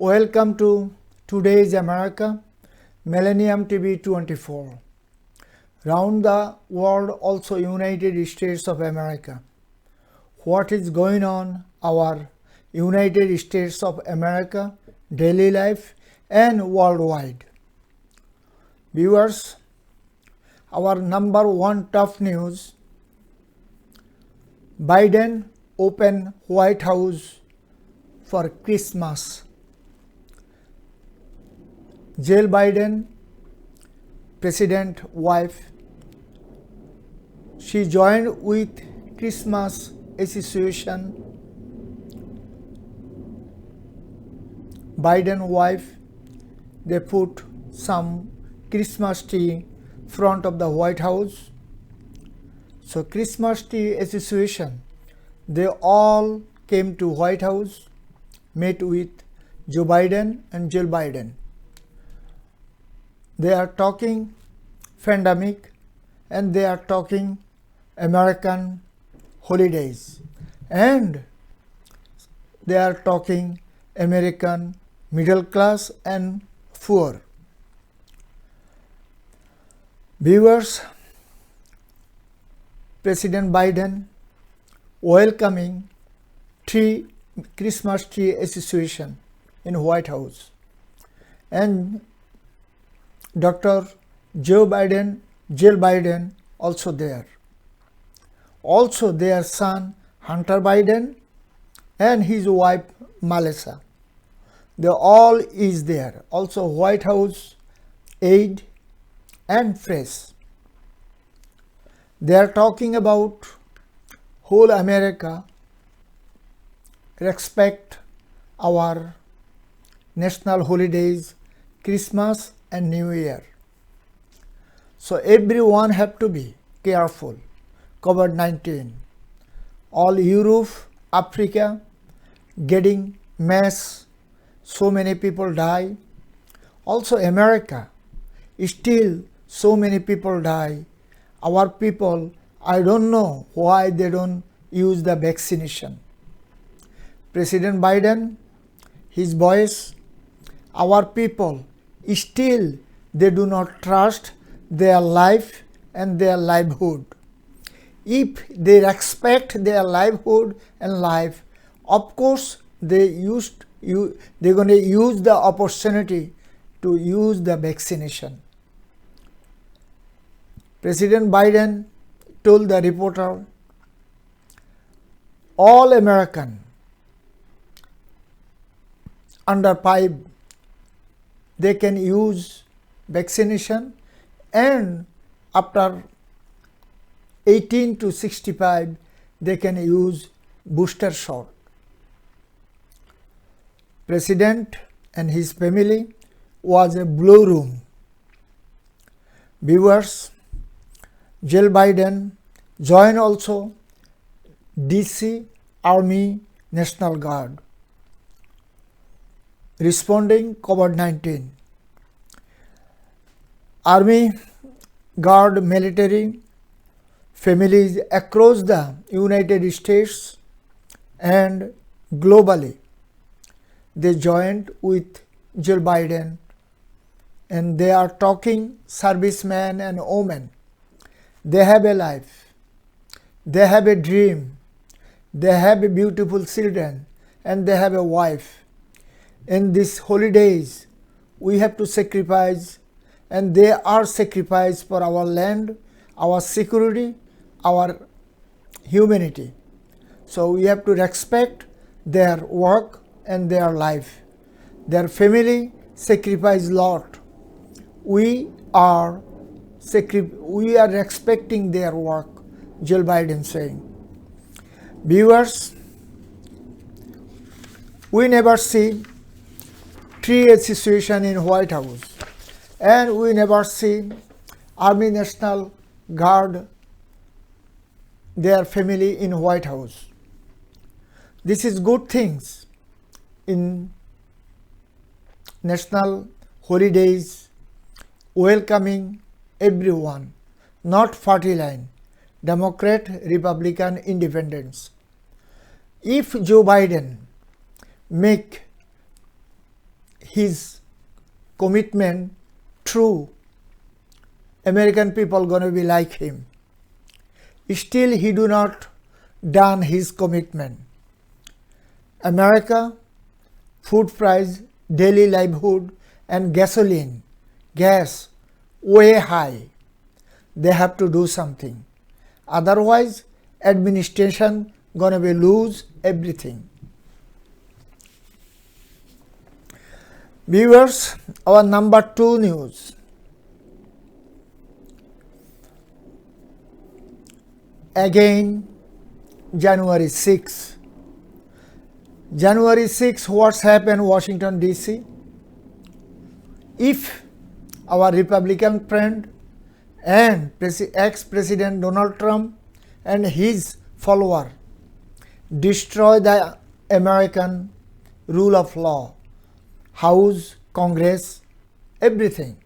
Welcome to Today's America, Millennium TV 24. Round the world, also United States of America. What is going on our United States of America, daily life and worldwide. Viewers, our number one tough news, Biden open White House for Christmas. Jill Biden, president wife, she joined with Christmas Association. Biden wife, they put some Christmas tree front of the White House. So Christmas Tree Association, they all came to White House, met with Joe Biden and Jill Biden. They are talking pandemic and they are talking American holidays and they are talking American middle class and poor. Viewers, President Biden welcoming Christmas Tree Association in White House and Dr. Joe Biden, Jill Biden also there. Also their son Hunter Biden and his wife Melissa. They all is there. Also White House aide and press. They are talking about whole America respect our national holidays, Christmas and New Year. So everyone have to be careful. COVID-19. All Europe, Africa getting mass. So many people die. Also America, still so many people die. Our people, I don't know why they don't use the vaccination. President Biden, his voice, our people, still they do not trust their life and their livelihood. If they respect their livelihood and life, of course they're going to use the opportunity to use the vaccination. President Biden told the reporter, all American under 5, they can use vaccination and after 18 to 65, they can use booster shot. President and his family was a blue room. Viewers, Jill Biden joined also DC Army National Guard responding COVID-19. Army Guard military families across the United States and globally, they joined with Jill Biden and they are talking servicemen and women. They have a life, they have a dream, they have a beautiful children and they have a wife. In these holidays, we have to sacrifice and they are sacrificed for our land, our security, our humanity. So we have to respect their work and their life. Their family sacrifice lot. We are respecting their work, Jill Biden saying. Viewers, we never see tree association in White House and we never see Army National Guard, their family in White House. This is good things in national holidays, welcoming everyone, not party line, Democrat, Republican, Independents. If Joe Biden make his commitment true, American people gonna be like him. Still he do not done his commitment. America, food price, daily livelihood and gasoline, gas way high. They have to do something. Otherwise, administration gonna be lose everything. Viewers, our number 2 news. Again, January 6. January 6, what's happened Washington DC? If our Republican friend and ex-President Donald Trump and his follower destroy the American rule of law, House, Congress, everything.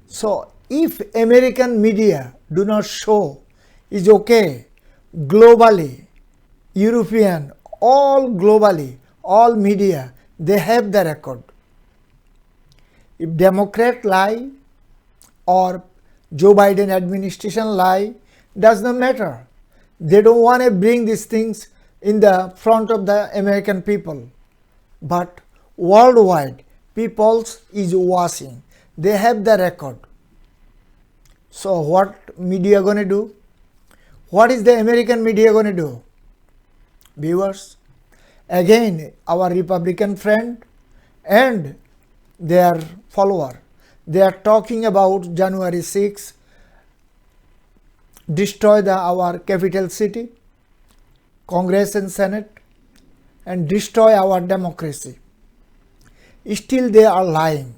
So if American media do not show is okay, globally, European, all globally, all media, they have the record. If Democrat lie or Joe Biden administration lie, does not matter. They don't want to bring these things in the front of the American people. But worldwide, peoples is watching. They have the record. So what media going to do? What is the American media going to do? Viewers, again our Republican friend and their follower, they are talking about January 6, destroy our capital city, Congress and Senate, and destroy our democracy. Still they are lying.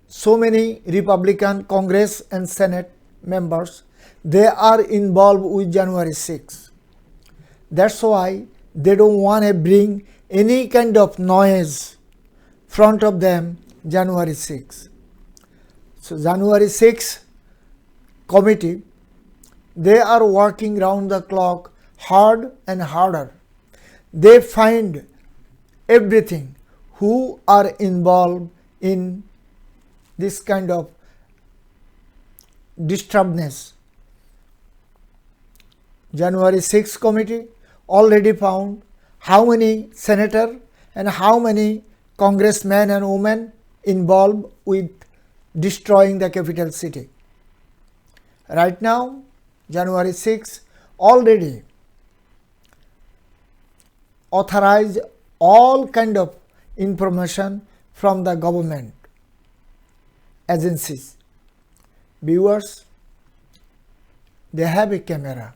So many Republican Congress and Senate members, they are involved with January 6. That's why they don't want to bring any kind of noise front of them January 6. So January 6 committee, they are working round the clock hard and harder. They find everything who are involved in this kind of disturbance. January 6 committee already found how many senator and how many congressmen and women involved with destroying the capital city. Right now, January 6 already authorized all kind of information from the government agencies. Viewers, they have a camera.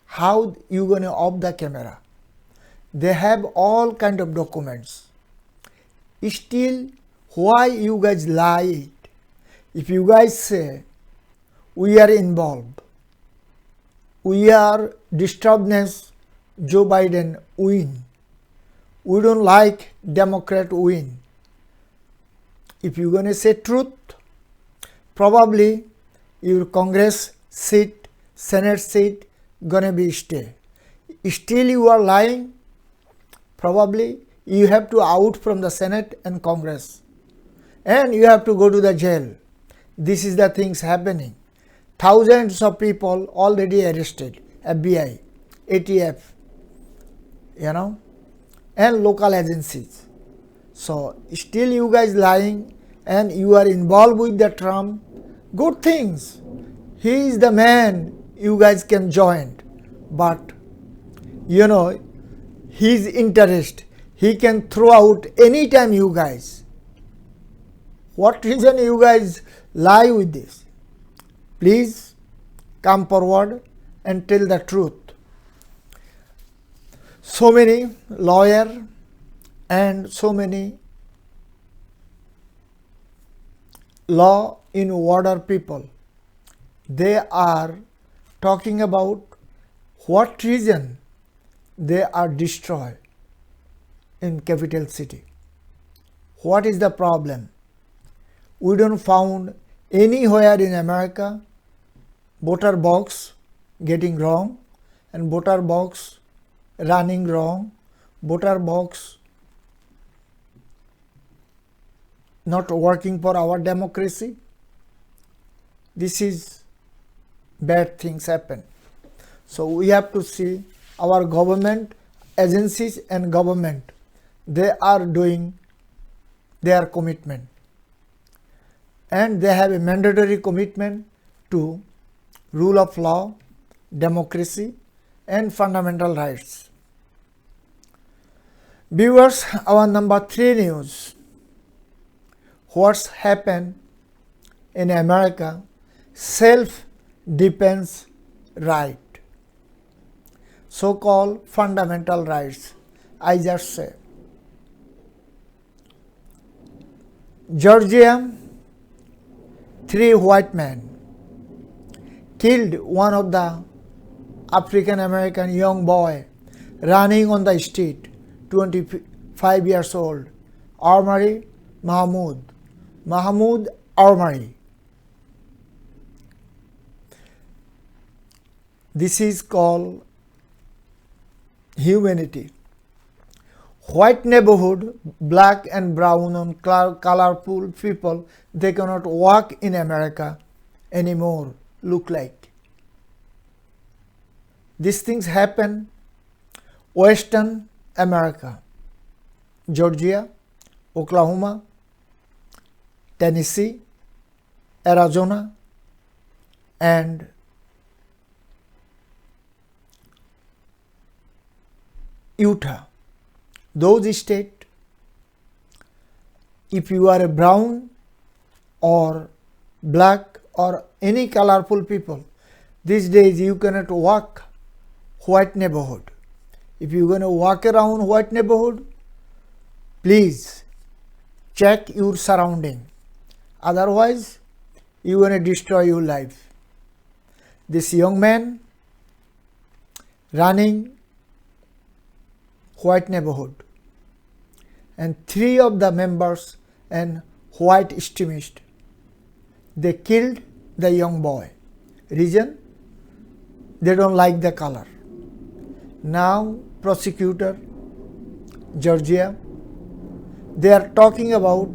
How you going to off the camera? They have all kind of documents. Still, why you guys lie? If you guys say we are involved, we are disturbance, Joe Biden win, we don't like Democrat win. If you're going to say truth, probably your Congress seat, Senate seat gonna be stay. Still you are lying, probably you have to out from the Senate and Congress and you have to go to the jail. This is the things happening. Thousands of people already arrested, FBI, ATF, and local agencies. So still you guys lying and you are involved with the Trump. Good things. He is the man you guys can join. But his interest, he can throw out anytime you guys. What reason you guys lie with this? Please come forward and tell the truth. So many lawyers and so many law in order people, they are talking about what reason they are destroyed in capital city. What is the problem? We don't found anywhere in America voter box getting wrong and voter box running wrong, voter box not working for our democracy. This is bad things happen. So we have to see our government agencies and government, they are doing their commitment, and they have a mandatory commitment to rule of law, democracy and fundamental rights. Viewers, our number 3 news. What's happened in America? Self-defense right, so-called fundamental rights. I just say Georgia, 3 white men killed one of the African American young boy running on the street, 25 years old, Arbery Mahmoud Arbery. This is called humanity. White neighborhood, black and brown and colorful people, they cannot walk in America anymore, look like. These things happen Western America, Georgia, Oklahoma, Tennessee, Arizona and Utah. Those states, if you are a brown or black or any colorful people, these days you cannot walk white neighborhood. If you are going to walk around white neighborhood, please check your surrounding. Otherwise, you are going to destroy your life. This young man running white neighborhood, and 3 of the members and white extremists, they killed the young boy. Reason? They don't like the color. Now prosecutor Georgia, they are talking about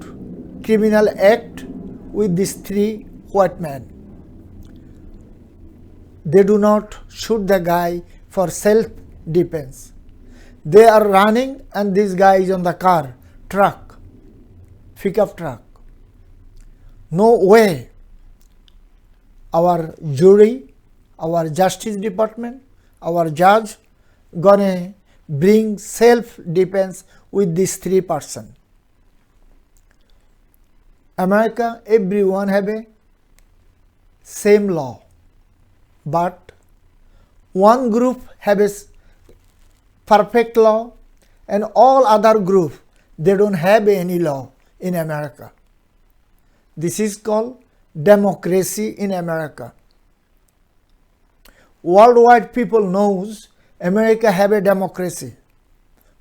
criminal act with these 3 white men. They do not shoot the guy for self-defense. They are running and this guy is on the car, truck, pickup truck. No way our jury, our justice department, our judge gonna bring self-defense with these 3 persons. America, everyone have a same law, but one group have a perfect law and all other groups, they don't have any law in America. This is called democracy in America. Worldwide people knows America have a democracy,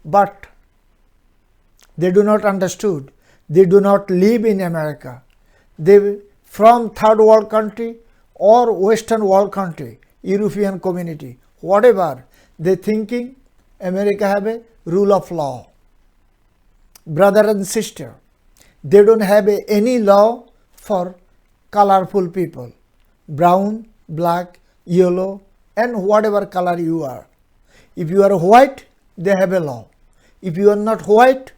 but they do not understood. They do not live in America. They from third world country or Western world country, European community, whatever, they thinking America have a rule of law. Brother and sister, they don't have any law for colorful people, brown, black, yellow and whatever color you are. If you are white, they have a law. If you are not white,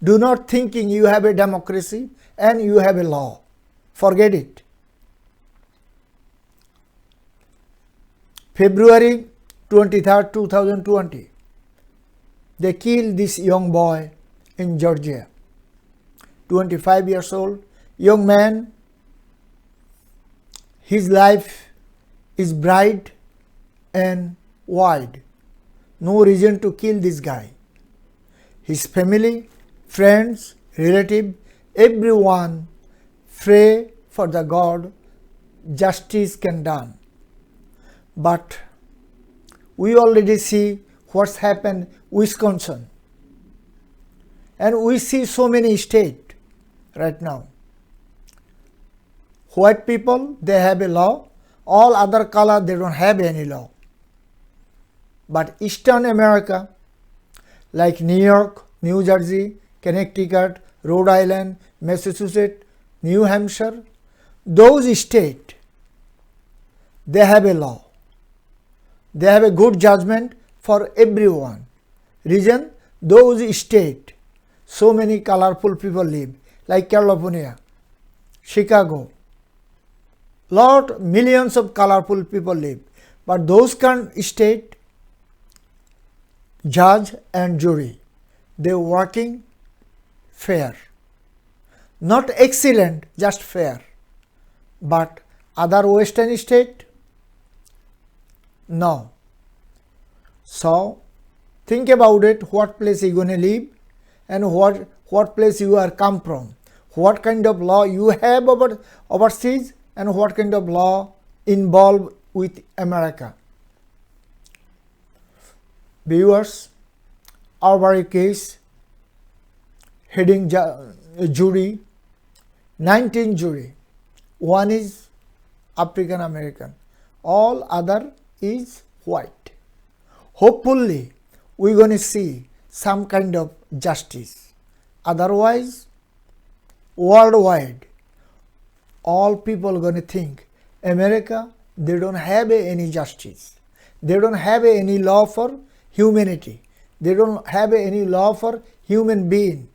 do not thinking you have a democracy and you have a law. Forget it. February 23rd, 2020, they killed this young boy in Georgia, 25 years old, young man. His life is bright and wide. No reason to kill this guy. His family, friends, relative, everyone pray for the God justice can done. But we already see what's happened Wisconsin. And we see so many states right now. White people, they have a law. All other color, they don't have any law. But Eastern America, like New York, New Jersey, Connecticut, Rhode Island, Massachusetts, New Hampshire, those states, they have a law. They have a good judgment for everyone. Reason, those states, so many colorful people live, like California, Chicago, millions of colorful people live. But those state, judge and jury, they working fair. Not excellent, just fair. But other western state, no. So think about it, what place you going to live and what place you are come from, what kind of law you have overseas and what kind of law involved with America. Viewers, our case heading jury, 19 jury, one is African American, all other is white. Hopefully we are going to see some kind of justice. Otherwise, worldwide, all people are going to think America, they don't have any justice. They don't have any law for humanity. They don't have any law for human being.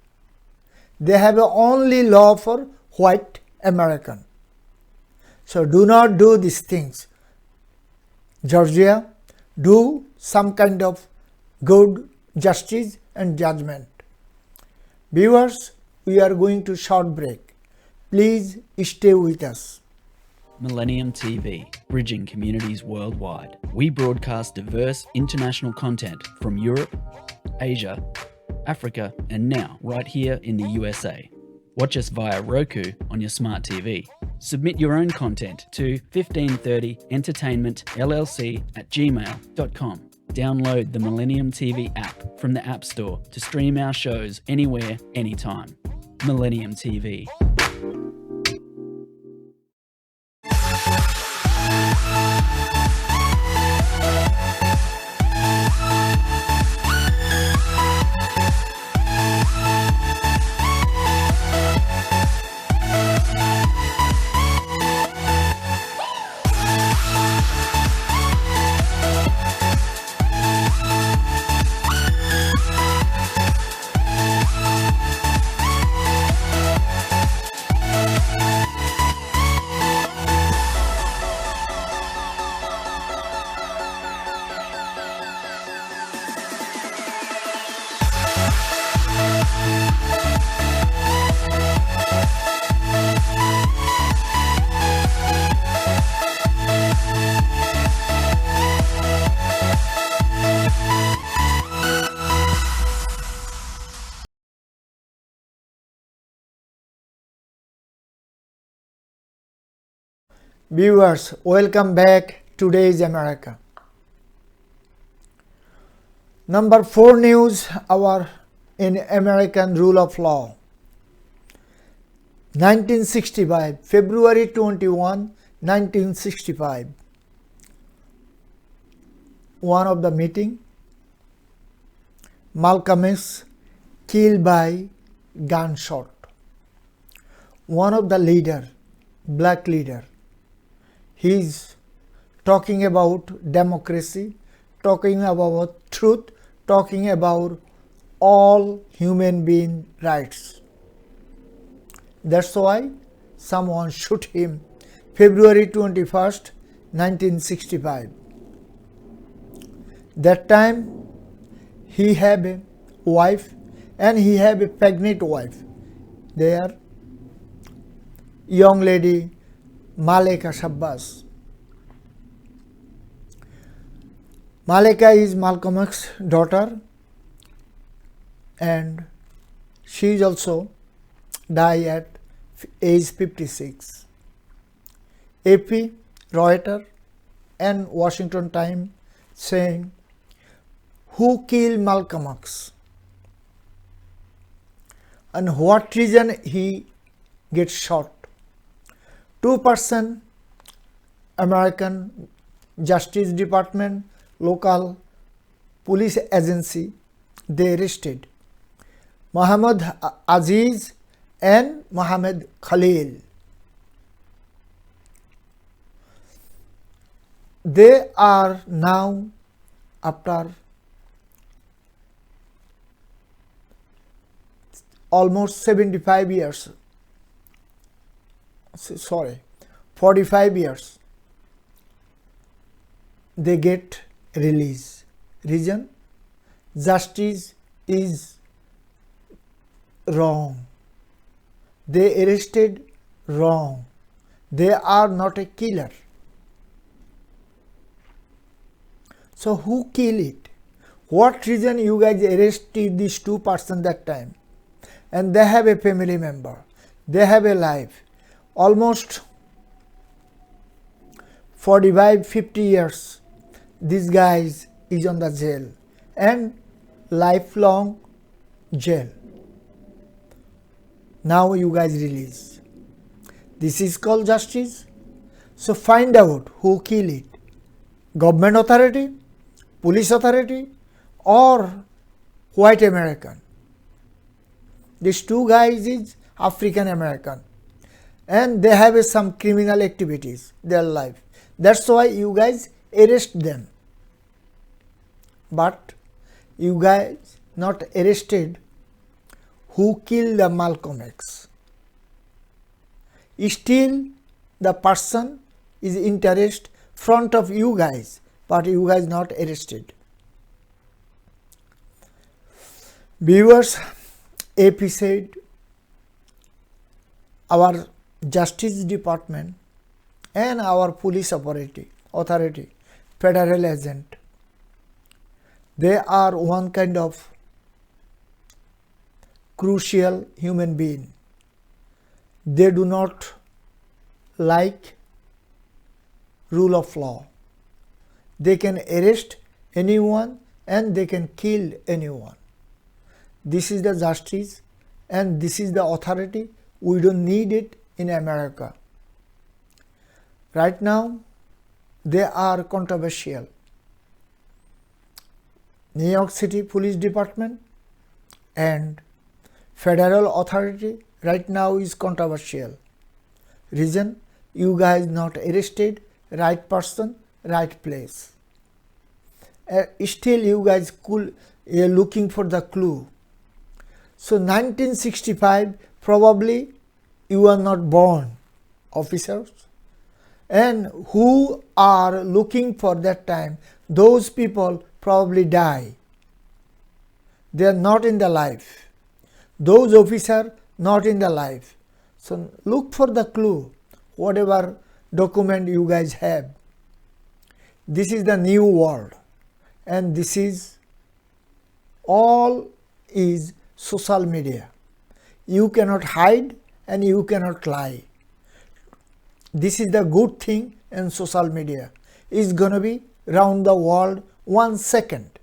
They have only law for white American. So do not do these things. Georgia, do some kind of good justice and judgment. Viewers, we are going to short break. Please stay with us. Millennium TV, bridging communities worldwide. We broadcast diverse international content from Europe, Asia, Africa, and now right here in the USA. Watch us via Roku on your smart TV. Submit your own content to 1530entertainmentllc@gmail.com. Download the Millennium TV app from the App Store to stream our shows anywhere, anytime. Millennium TV. Viewers, welcome back to Today's America. Number 4 news, our in American rule of law. 1965, February 21, 1965. One of the meeting, Malcolm X killed by gunshot. One of the leader, black leader, he's talking about democracy, talking about truth, talking about all human being rights. That's why someone shoot him February 21st, 1965. That time he had a wife and he had a pregnant wife. Their young lady Maleka Shabazz. Maleka is Malcolm X's daughter and she is also died at age 56. AP, Reuters and Washington Times saying, who killed Malcolm X and what reason he gets shot? 2% American Justice Department, local police agency, they arrested Muhammad Aziz and Mohammed Khalil. They are now, after almost 75 years, 45 years, they get release. Reason? Justice is wrong. They arrested wrong. They are not a killer. So who kill it? What reason you guys arrested these two persons that time? And they have a family member. They have a life. Almost 45-50 years this guy is on the jail and lifelong jail. Now you guys release. This is called justice. So find out who kill it. Government authority, police authority, or white American. These two guys is African American and they have some criminal activities their life. That's why you guys arrest them. But you guys not arrested who killed the Malcolm X. Still the person is interest front of you guys, but you guys not arrested. Viewers, AP said our Justice Department and our police authority, federal agent, they are one kind of crucial human being. They do not like rule of law. They can arrest anyone and they can kill anyone. This is the justice and this is the authority. We don't need it in America. Right now, they are controversial. New York City Police Department and federal authority right now is controversial. Reason? You guys not arrested right person, right place. Still you guys looking for the clue. So 1965, probably you are not born, officers, and who are looking for that time, those people probably die. They are not in the life. Those officers not in the life. So look for the clue, whatever document you guys have. This is the new world, and this is all is social media. You cannot hide and you cannot lie. This is the good thing in social media. It's gonna be round the world 1 second.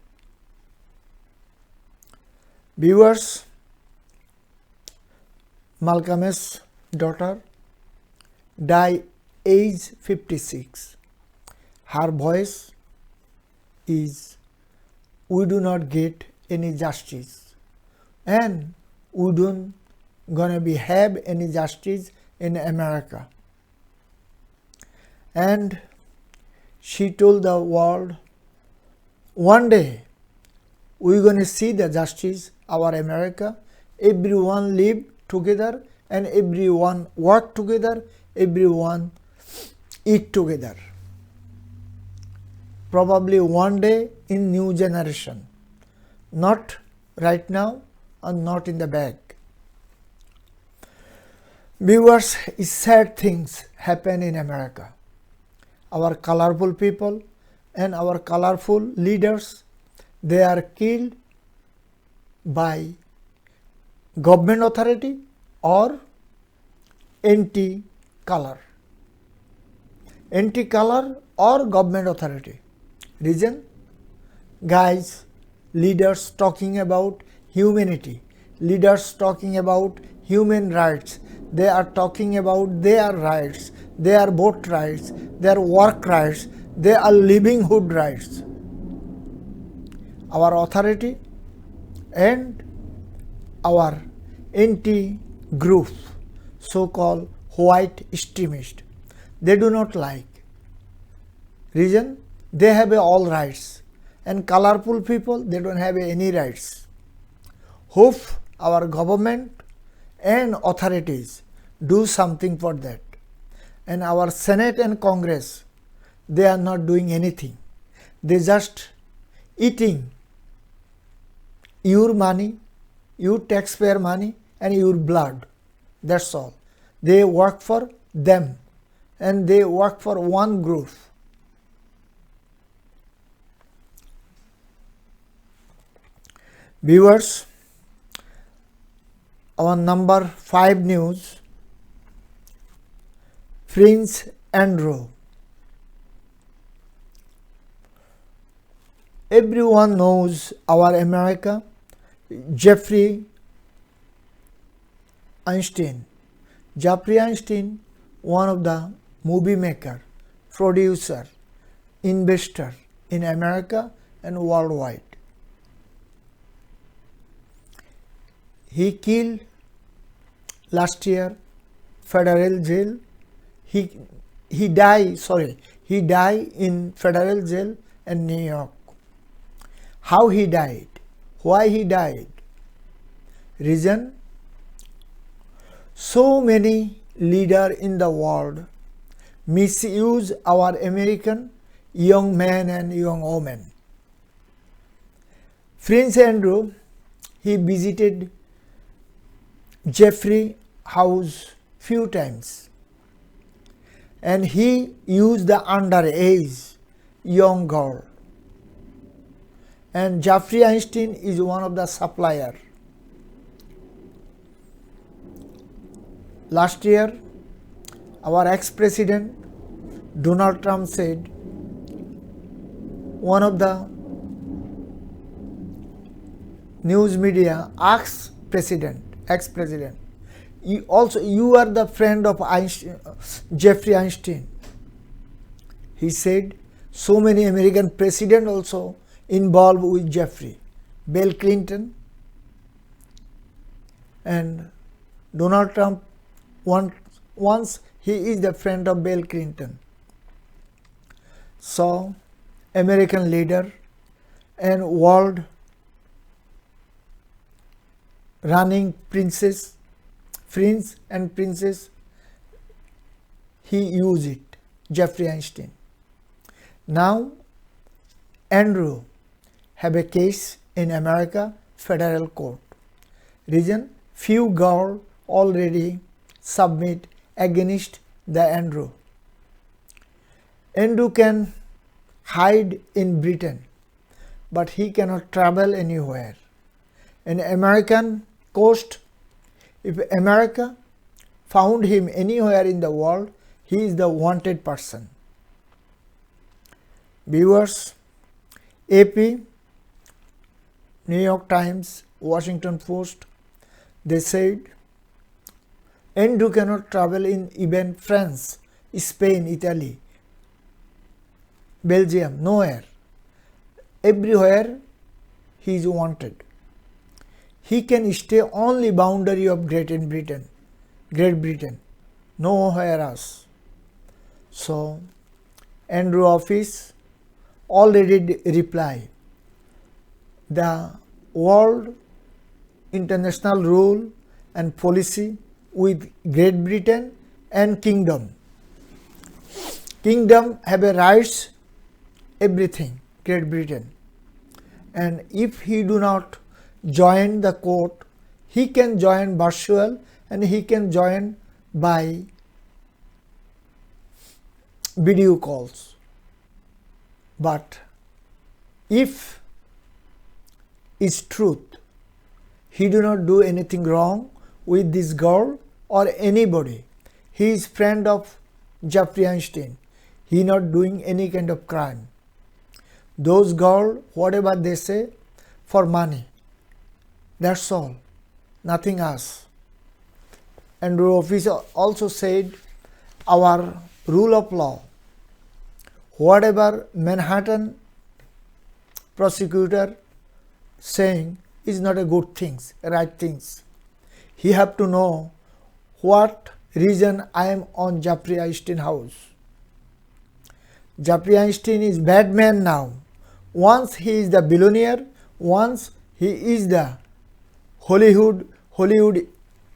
Viewers, Malcolm X's daughter died age 56. Her voice is, we do not get any justice and we don't gonna be have any justice in America. And she told the world, one day we're gonna see the justice, our America, everyone live together and everyone work together, everyone eat together. Probably one day in new generation, not right now and not in the back. Viewers, sad things happen in America. Our colorful people and our colorful leaders, they are killed by government authority or anti-color or government authority. Reason? Guys, leaders talking about humanity, leaders talking about human rights, they are talking about their rights, their vote rights, their work rights, their livelihood rights. Our authority and our anti group, so-called white extremists. They do not like. Reason? They have all rights, and colorful people, they don't have any rights. Hope our government and authorities do something for that. And our Senate and Congress, they are not doing anything. They just eating your money, your taxpayer money, and your blood. That's all. They work for them, and they work for one group. Viewers, our number 5 news, Prince Andrew. Everyone knows our America, Jeffrey Einstein. Jeffrey Einstein, one of the movie maker, producer, investor in America and worldwide. He killed last year federal jail. He died in federal jail in New York. How he died? Why he died? Reason? So many leaders in the world misuse our American young men and young women. Prince Andrew, he visited Jeffrey house few times, and he used the underage young girl, and Jeffrey Einstein is one of the supplier. Last year, our ex-president Donald Trump said, one of the news media asked ex-president, you are the friend of Jeffrey Einstein. He said, so many American presidents also involved with Jeffrey. Bill Clinton and Donald Trump, once he is the friend of Bill Clinton. So, American leader and world running prince and princess, he used it, Jeffrey Einstein. Now, Andrew have a case in America federal court. Reason? Few girls already submit against the Andrew. Andrew can hide in Britain, but he cannot travel anywhere. In American coast, if America found him anywhere in the world, he is the wanted person. Viewers, AP, New York Times, Washington Post, they said Andrew cannot travel in even France, Spain, Italy, Belgium, nowhere. Everywhere he is wanted. He can stay only boundary of Great Britain, nowhere else. So, Andrew office already reply. The world international rule and policy with Great Britain and Kingdom. Kingdom have a rights, everything, Great Britain. And if he do not join the court, he can join virtual and he can join by video calls. But if it's truth, he do not do anything wrong with this girl or anybody. He is friend of Jeffrey Einstein. He not doing any kind of crime. Those girls, whatever they say, for money. That's all, nothing else. Andrew office also said our rule of law, whatever Manhattan prosecutor saying is not a good things, right things. He have to know what reason I am on Jeffrey Einstein house. Jeffrey Einstein is bad man now. Once he is the billionaire, once he is the Hollywood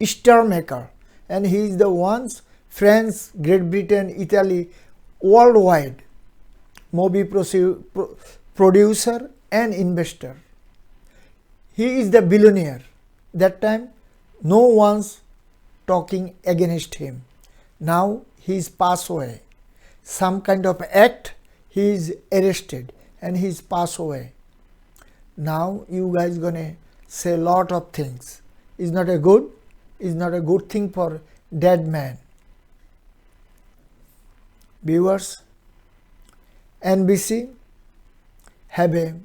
star maker, and he is the once France, Great Britain, Italy, worldwide movie producer and investor. He is the billionaire. That time no one's talking against him. Now he is passed away. Some kind of act, he is arrested and he is passed away. Now you guys gonna say lot of things. Is not a good thing for dead man. Viewers, NBC have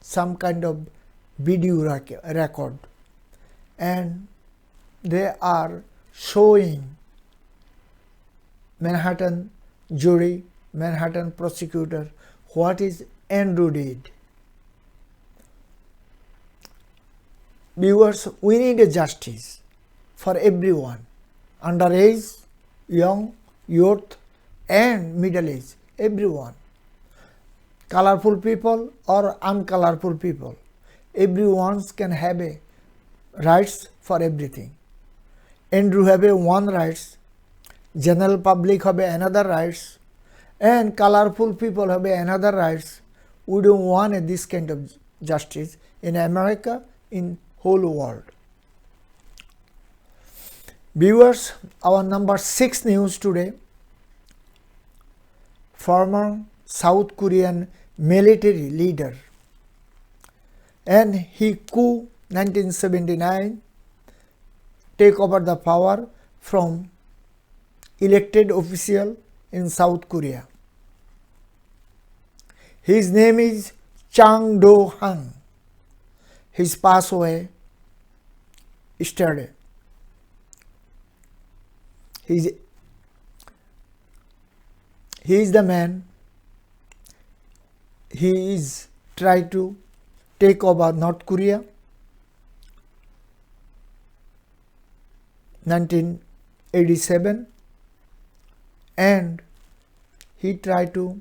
some kind of video record, and they are showing Manhattan jury, Manhattan prosecutor, what is Andrew did. Viewers, we need a justice for everyone, underage, young, youth and middle age, everyone. Colorful people or uncolorful people, everyone can have a rights for everything. Andrew have a one rights, general public have another rights, and colorful people have another rights. We don't want this kind of justice in America, in whole world. Viewers, our number 6 news today. Former South Korean military leader, and he coup 1979, take over the power from elected official in South Korea. His name is Chang Do-hang. He's passed away yesterday. He is the man. He is trying to take over North Korea. 1987, and he tried to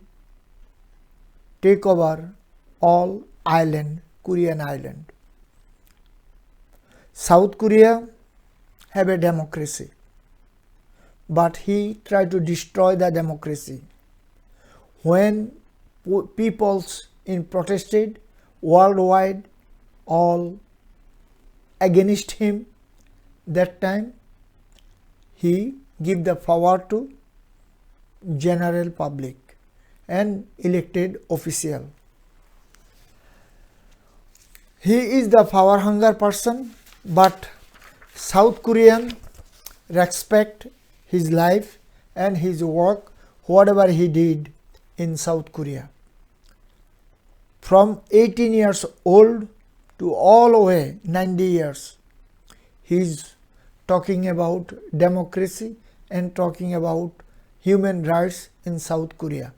take over all island, Korean island. South Korea have a democracy, but he tried to destroy the democracy. When peoples in protested worldwide all against him, that time he give the power to general public and elected official. He is the power hunger person, but South Korean respect his life and his work, whatever he did in South Korea. From 18 years old to all the way 90 years, he is talking about democracy and talking about human rights in South Korea.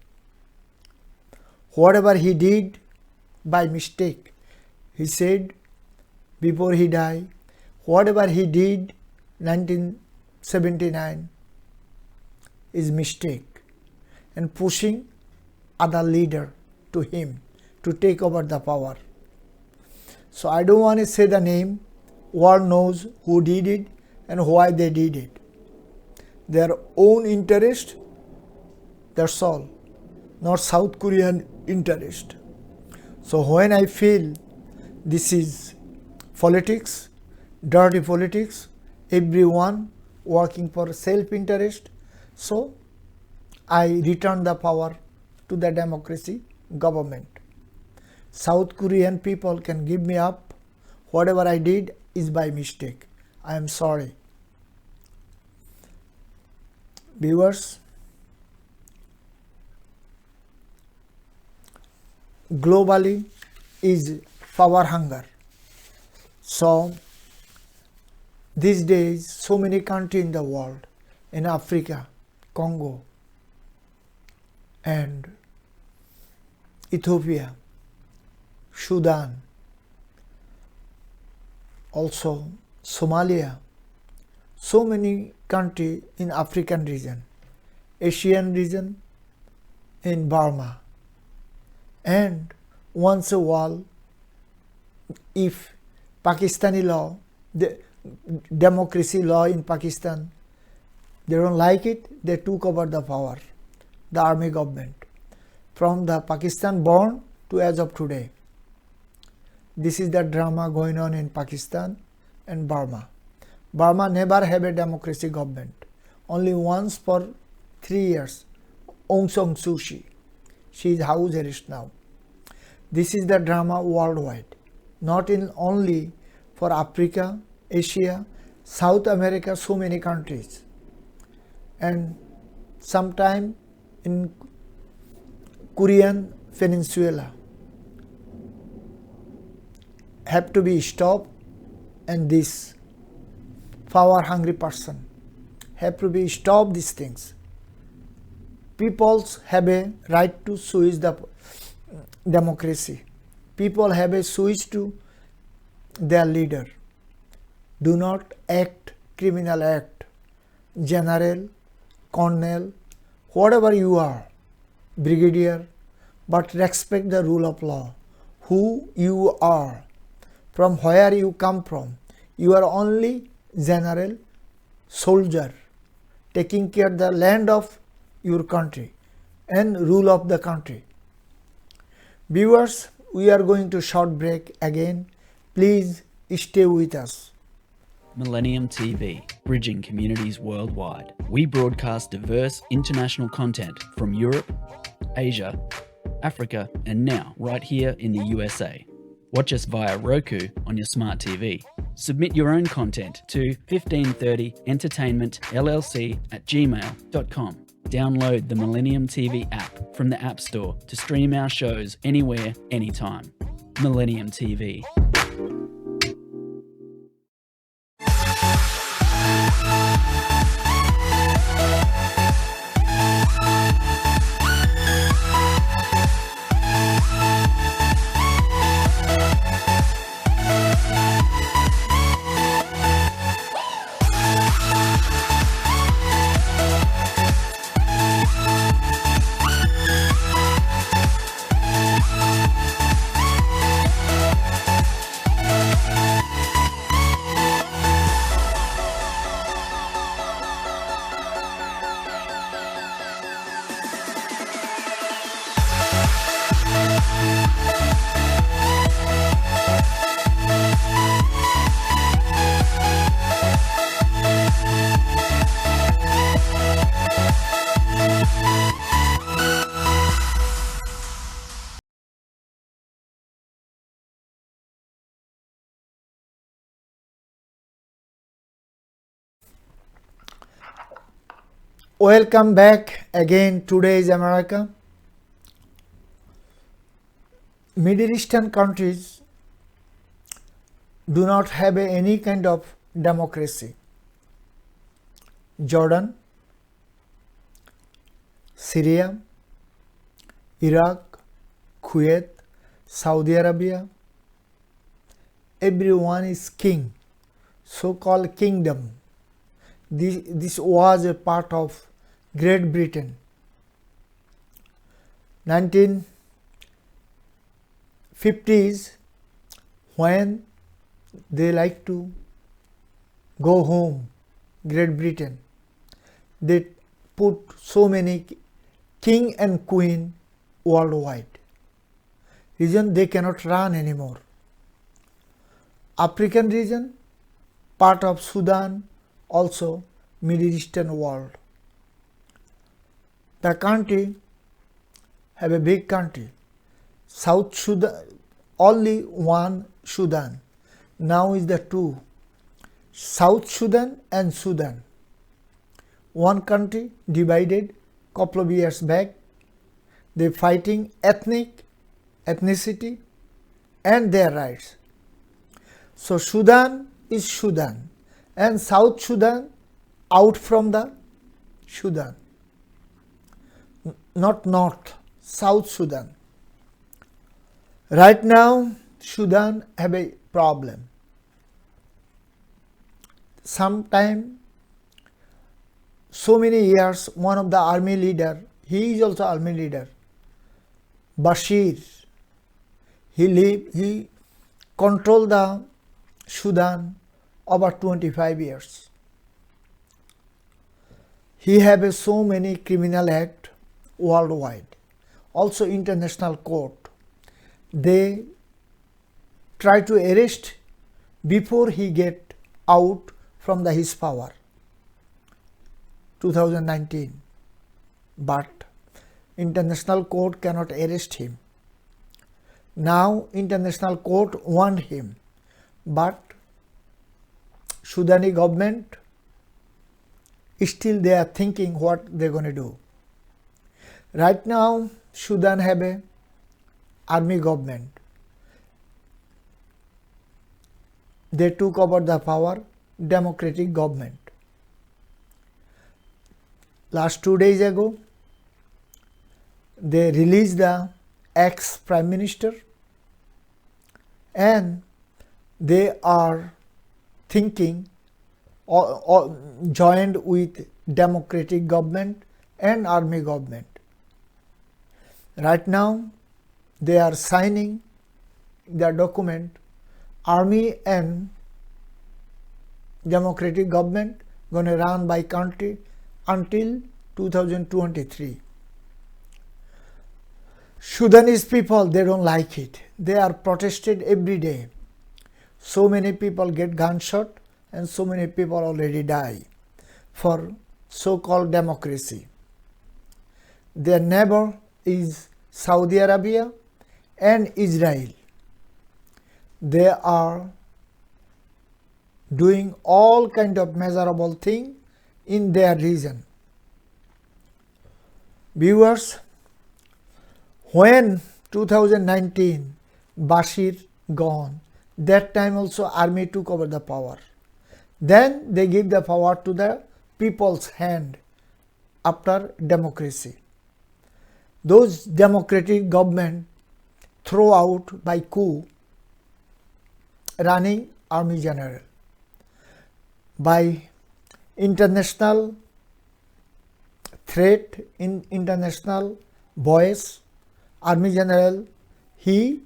Whatever he did by mistake, he said before he died, whatever he did 1979 is mistake, and pushing other leader to him to take over the power. So I don't want to say the name. World knows who did it and why they did it. Their own interest, that's all, not South Korean interest. So when I feel this is politics, dirty politics, everyone working for self-interest, so I return the power to the democracy government. South Korean people can give me up. Whatever I did is by mistake. I am sorry. Viewers, globally is power hunger. So these days so many countries in the world, in Africa, Congo and Ethiopia, Sudan, also Somalia. so many countries in African region, Asian region, in Burma, and once a while, if Pakistani law, the democracy law in Pakistan, they don't like it, they took over the power, the army government, from the Pakistan born to as of today. This is the drama going on in Pakistan and Burma. Burma never have a democracy government. Only once for 3 years. Aung San Suu Kyi. She is house arrest now. This is the drama worldwide. Not in only for Africa, Asia, South America, so many countries. And sometime in Korean Peninsula have to be stopped, and this power hungry person have to be stopped these things. Peoples have a right to switch the democracy. People have a switch to their leader. Do not act criminal act. General, colonel, whatever you are, brigadier, but respect the rule of law. Who you are, from where you come from. You are only general, soldier, taking care of the land of your country and rule of the country. Viewers, we are going to short break again. Please stay with us. Millennium TV, bridging communities worldwide. We broadcast diverse international content from Europe, Asia, Africa, and now right here in the USA. Watch us via Roku on your smart TV. Submit your own content to 1530entertainmentllc@gmail.com. Download the Millennium TV app from the App Store to stream our shows anywhere, anytime. Millennium TV. Welcome back again. Today is America. Middle Eastern countries do not have any kind of democracy. Jordan, Syria, Iraq, Kuwait, Saudi Arabia, everyone is king, so-called kingdom. This was a part of Great Britain. 1950s, when they like to go home, Great Britain, they put so many king and queen worldwide. Region they cannot run anymore. African region, part of Sudan, also Middle Eastern world. The country have a big country. South Sudan, only one Sudan. Now is the two. South Sudan and Sudan. One country divided couple of years back. They fighting ethnicity and their rights. So Sudan is Sudan and South Sudan out from the Sudan. Not North, South Sudan. Right now, Sudan have a problem. Sometime so many years one of the army leader, he is also army leader, Bashir, he controlled the Sudan over 25 years. He have so many criminal act worldwide, also international court. They try to arrest before he get out from his power. 2019, but international court cannot arrest him. Now international court want him, but Sudani government still they are thinking what they're going to do. Right now Sudan have a army government. They took over the power, democratic government. Last 2 days ago, they released the ex-prime minister, and they are thinking or joined with democratic government and army government. Right now, they are signing the document. Army and democratic government going to run by country until 2023. Sudanese people, they don't like it. They are protested every day. So many people get gunshot and so many people already die for so-called democracy. Their neighbor is Saudi Arabia and Israel. They are doing all kind of measurable thing in their region. Viewers, when 2019 Bashir gone, that time also army took over the power. Then they give the power to the people's hand after democracy. Those democratic government throw out by coup running army general. By international threat, in international voice, army general, he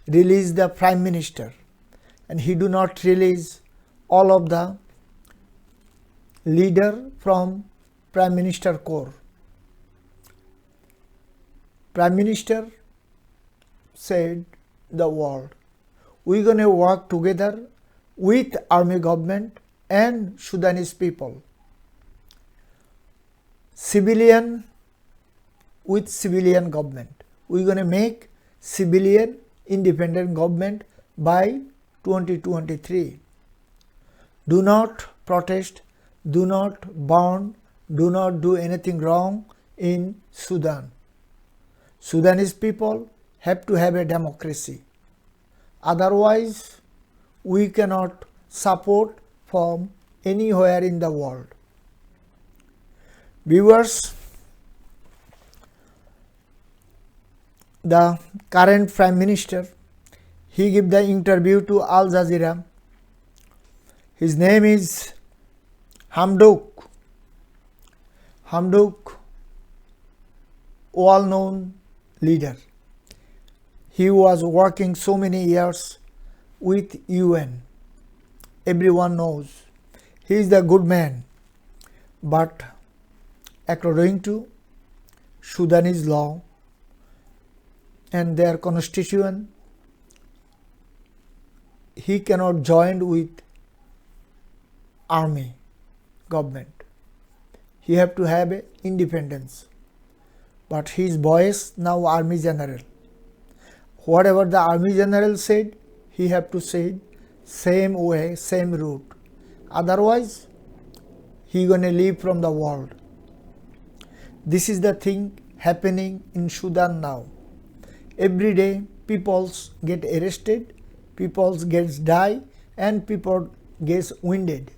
released the prime minister, and he do not release all of the leader from prime minister corps. Prime minister said the word, we're going to work together with army government and Sudanese people. Civilian with civilian government. We're going to make civilian independent government by 2023. Do not protest, do not burn, do not do anything wrong in Sudan. Sudanese people have to have a democracy. Otherwise, we cannot support from anywhere in the world. Viewers, the current prime minister, he gave the interview to Al Jazeera. His name is Hamdok. Hamdok, well-known leader. He was working so many years with UN. Everyone knows he is the good man, but according to Sudanese law and their constitution, he cannot join with army government. He have to have a independence. But his boss now army general. Whatever the army general said, he have to say same way, same route. Otherwise, he gonna leave from the world. This is the thing happening in Sudan now. Every day, people get arrested, people get die, and people get wounded.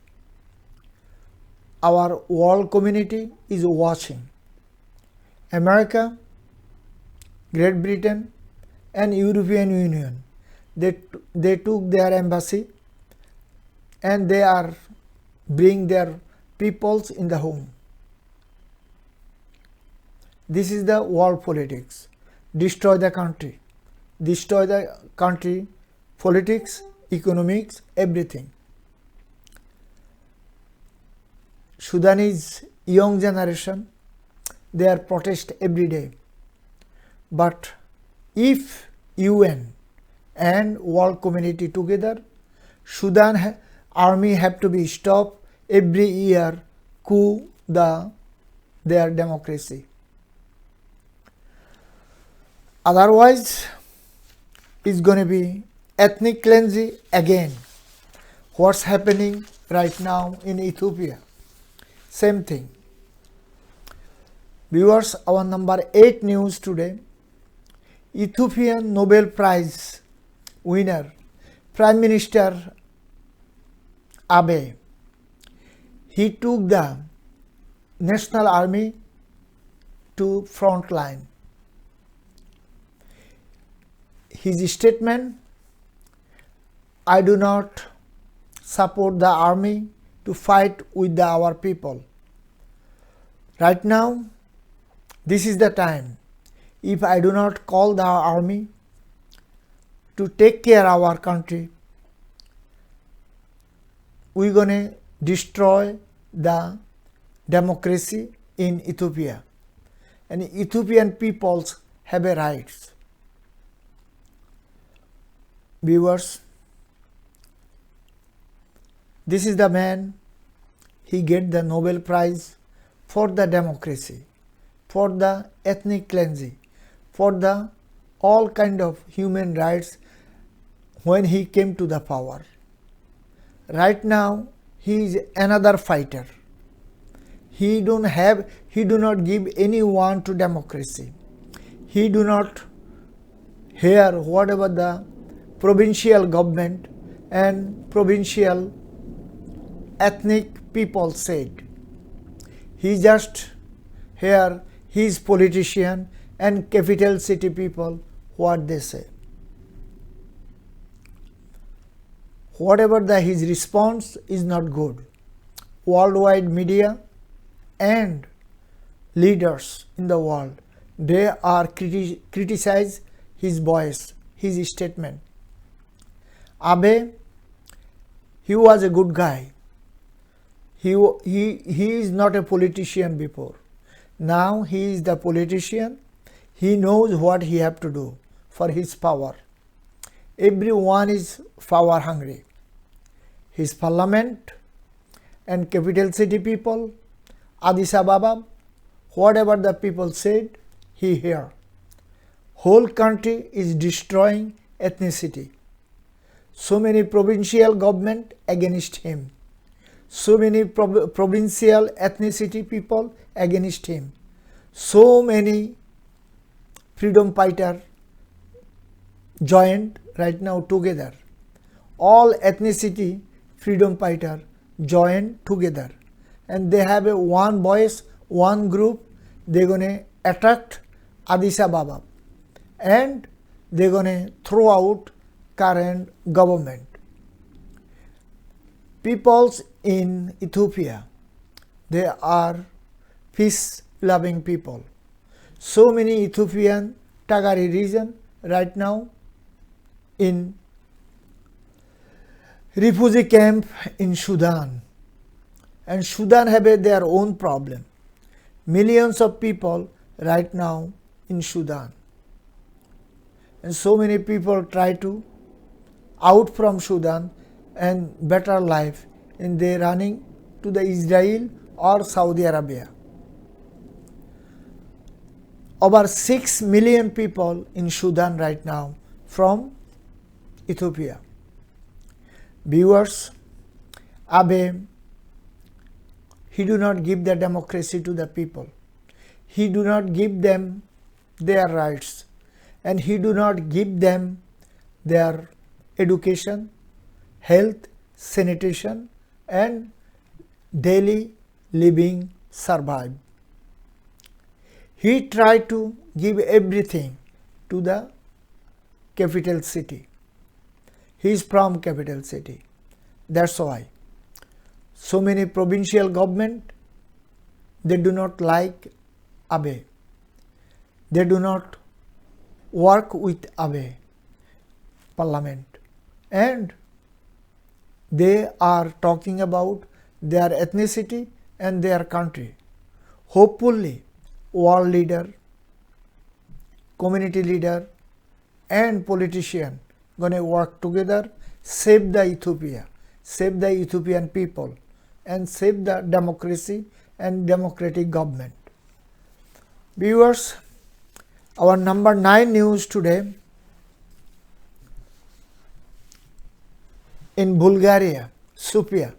Our world community is watching. America, Great Britain, and European Union, they took their embassy and they are bring their peoples in the home. This is the world politics. Destroy the country. Destroy the country, politics, economics, everything. Sudanese young generation, they are protest every day. But if UN and world community together, Sudan army have to be stopped every year coup their democracy. Otherwise, it's going to be ethnic cleansing again. What's happening right now in Ethiopia? Same thing. Viewers, our number 8 news today. Ethiopian Nobel Prize winner, Prime Minister Abe, he took the national army to front line. His statement, I do not support the army to fight with our people. Right now, this is the time. If I do not call the army to take care of our country, we're going to destroy the democracy in Ethiopia. And Ethiopian peoples have a rights. Viewers, this is the man, he get the Nobel Prize for the democracy, for the ethnic cleansing, for the all kind of human rights when he came to the power. Right now, he is another fighter. He do not give anyone to democracy. He do not hear whatever the provincial government and provincial ethnic people said. He just hear his politician and capital city people what they say. Whatever his response is not good. Worldwide media and leaders in the world, they are criticize his voice, his statement. Abe, he was a good guy. He is not a politician before. Now he is the politician. He knows what he have to do for his power. Everyone is power hungry. His parliament and capital city people, Addis Ababa, whatever the people said, he hear. Whole country is destroying ethnicity. So many provincial government against him. So many provincial ethnicity people against him. So many freedom fighter joined right now together. All ethnicity freedom fighter joined together. And they have a one voice, one group. They're going to attack Addis Ababa. And they're going to throw out current government. Peoples in Ethiopia, they are peace-loving people. So many Ethiopian Tagari region right now in refugee camp in Sudan. And Sudan have their own problem. Millions of people right now in Sudan. And so many people try to out from Sudan and better life, and they running to the Israel or Saudi Arabia. Over 6 million people in Sudan right now from Ethiopia. Viewers, Abe, he do not give the democracy to the people. He do not give them their rights, and he do not give them their education, health, sanitation, and daily living survive. He tried to give everything to the capital city. He is from capital city. That's why. So many provincial government, they do not like Abe. They do not work with Abe parliament, and they are talking about their ethnicity and their country. Hopefully, world leader, community leader, and politician gonna work together, save the Ethiopia, save the Ethiopian people, and save the democracy and democratic government. Viewers, our number 9 news today. In Bulgaria, Sofia,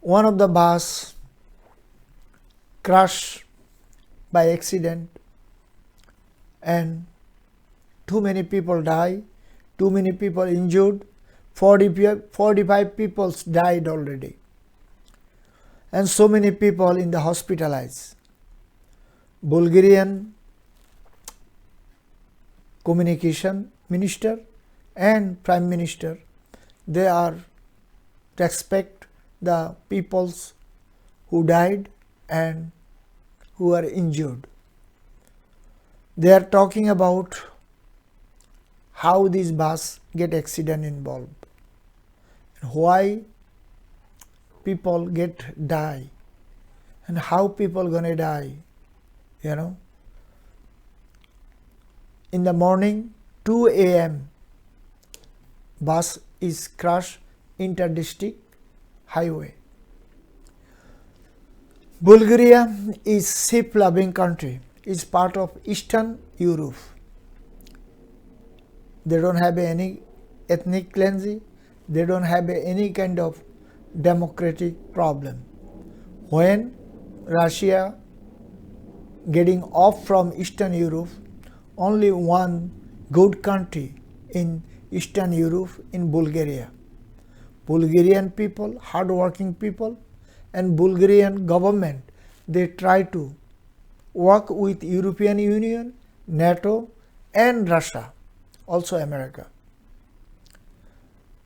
one of the bus crashed by accident and too many people died, too many people injured, 45 people died already, and so many people in the hospitalized. Bulgarian communication minister and prime minister, they are respect the peoples who died and who are injured. They are talking about how this bus get accident involved, why people get die, and how people gonna die. In the morning 2 a.m. bus is crashed inter-district highway. Bulgaria is ship-loving country, is part of Eastern Europe. They don't have any ethnic cleansing, they don't have any kind of democratic problem. When Russia getting off from Eastern Europe, only one good country in Eastern Europe in Bulgaria. Bulgarian people, hard-working people, and Bulgarian government, they try to work with European Union, NATO, and Russia, also America.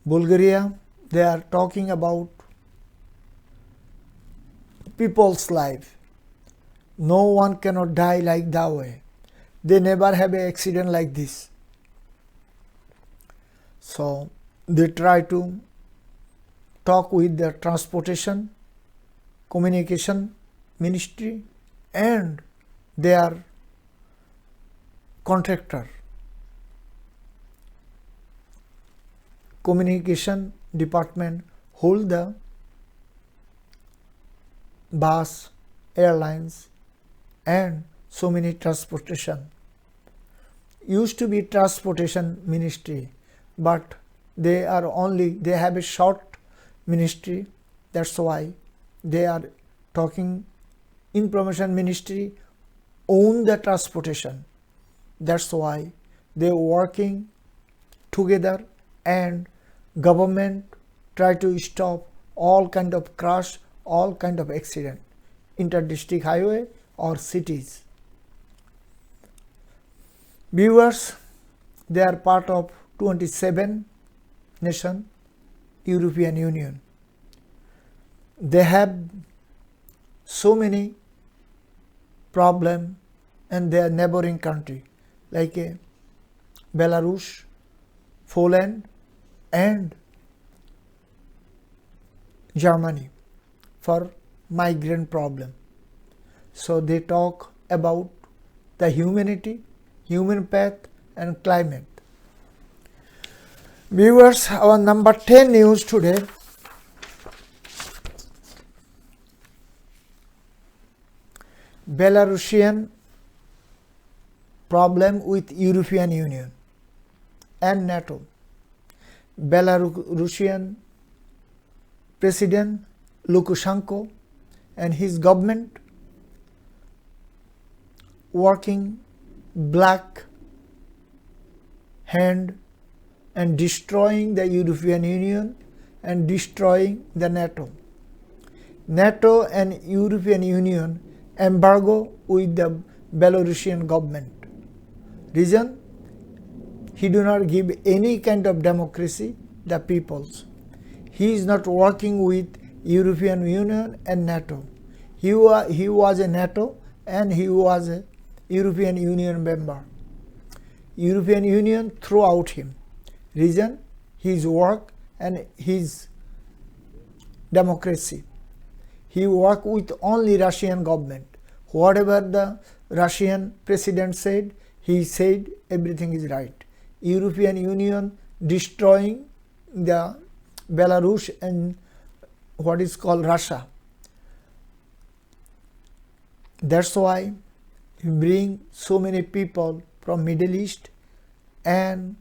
Bulgaria, they are talking about people's life. No one cannot die like that way. They never have an accident like this. So they try to talk with the transportation, communication ministry, and their contractor. Communication department hold the bus, airlines, and so many transportation. Used to be transportation ministry, but they have a short ministry. That's why they are talking information ministry own the transportation. That's why they working together, and government try to stop all kind of crash, all kind of accident, inter-district highway or cities. Viewers, they are part of 27 nation European Union. They have so many problem in their neighboring country like Belarus, Poland, and Germany for migrant problem. So they talk about the humanity, human path, and climate. Viewers, our number 10 news today. Belarusian problem with European Union and NATO. Belarusian President Lukashenko and his government working black hand and destroying the European Union and destroying the NATO. NATO and European Union embargo with the Belarusian government. Reason? He do not give any kind of democracy the peoples. He is not working with European Union and NATO. He was a NATO and he was a European Union member. European Union threw out him. Reason? His work and his democracy. He worked with only Russian government. Whatever the Russian president said, he said everything is right. European Union destroying the Belarus and what is called Russia. That's why he bring so many people from Middle East and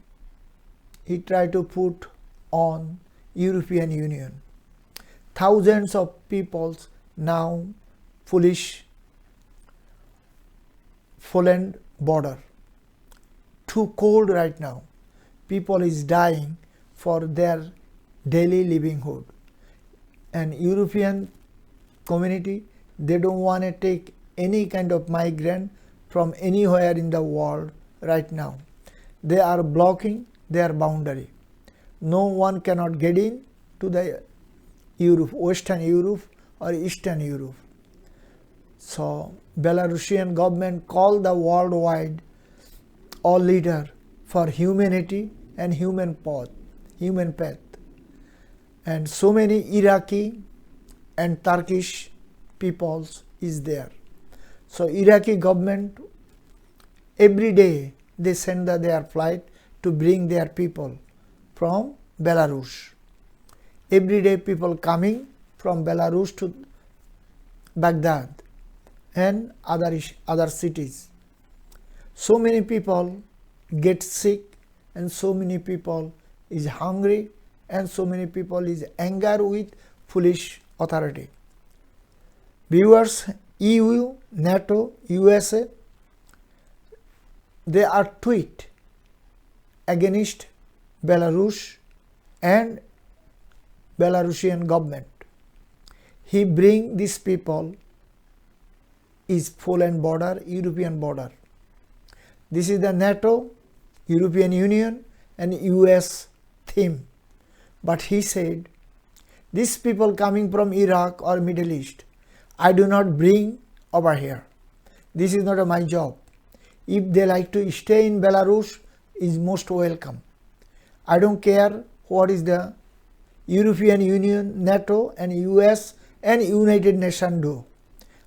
he tried to put on European Union. Thousands of people now foolish Poland border. Too cold right now. People is dying for their daily livelihood. And European community, they don't want to take any kind of migrant from anywhere in the world right now. They are blocking their boundary. No one cannot get in to the Europe, Western Europe or Eastern Europe. So Belarusian government called the worldwide all leader for humanity and human path. And so many Iraqi and Turkish peoples is there. So Iraqi government every day they send their flight to bring their people from Belarus. Every day people coming from Belarus to Baghdad and other cities. So many people get sick and so many people is hungry and so many people is angry with foolish authority. Viewers, EU, NATO, USA, they are tweet against Belarus and Belarusian government. He bring these people is Poland border, European border. This is the NATO, European Union and US theme. But he said, these people coming from Iraq or Middle East, I do not bring over here. This is not my job. If they like to stay in Belarus, is most welcome. I don't care what is the European Union, NATO and US and United Nations do.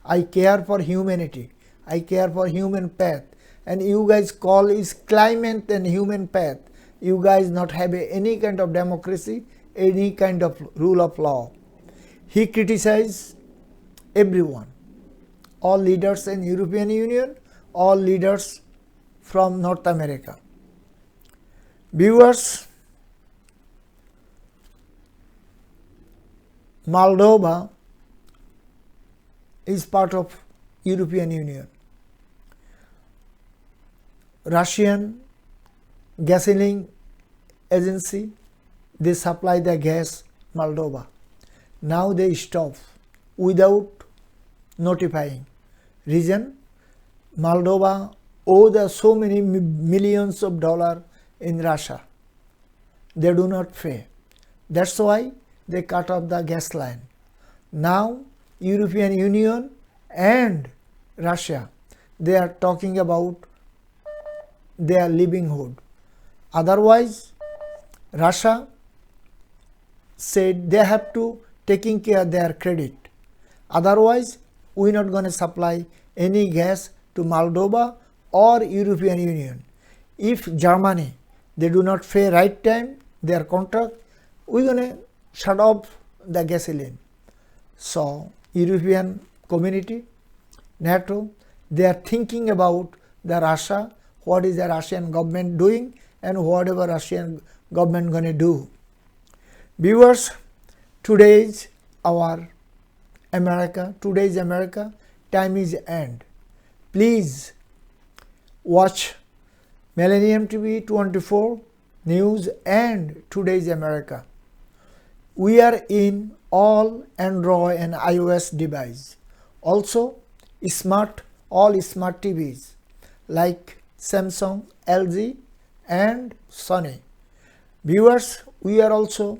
I care for humanity. I care for human path. And you guys call is climate and human path. You guys not have any kind of democracy, any kind of rule of law. He criticized everyone, all leaders in European Union, all leaders from North America. Viewers, Moldova is part of European Union. Russian gasoline agency, they supply the gas Moldova. Now they stop without notifying. Reason? Moldova owe so many millions of dollars in Russia. They do not pay. That's why they cut off the gas line. Now European Union and Russia, they are talking about their livelihood. Otherwise, Russia said they have to taking care of their credit. Otherwise, we are not going to supply any gas to Moldova or European Union. If Germany, they do not pay right time their contract, we are going to shut off the gasoline. So European community, NATO, they are thinking about the Russia, what is the Russian government doing and whatever Russian government going to do. Viewers, today's America, time is end. Please watch Millennium TV 24 News and Today's America. We are in all Android and iOS device. Also, all smart TVs like Samsung, LG and Sony. Viewers, we are also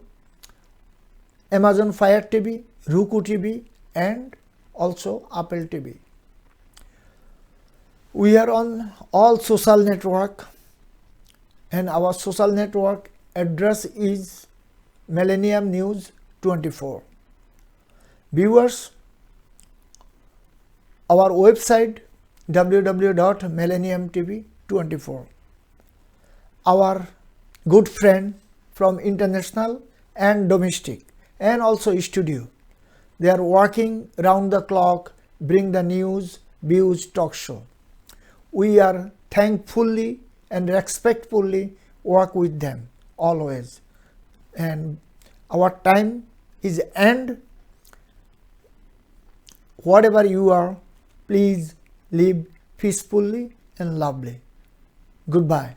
Amazon Fire TV, Roku TV, and also Apple TV. We are on all social network, and our social network address is Millennium News 24. Viewers, our website www.millenniumtv24. Our good friend from international and domestic and also studio, they are working round the clock, bring the news, views, talk show. We are thankfully and respectfully work with them always, and our time is end. Whatever you are, please live peacefully and lovely. Goodbye.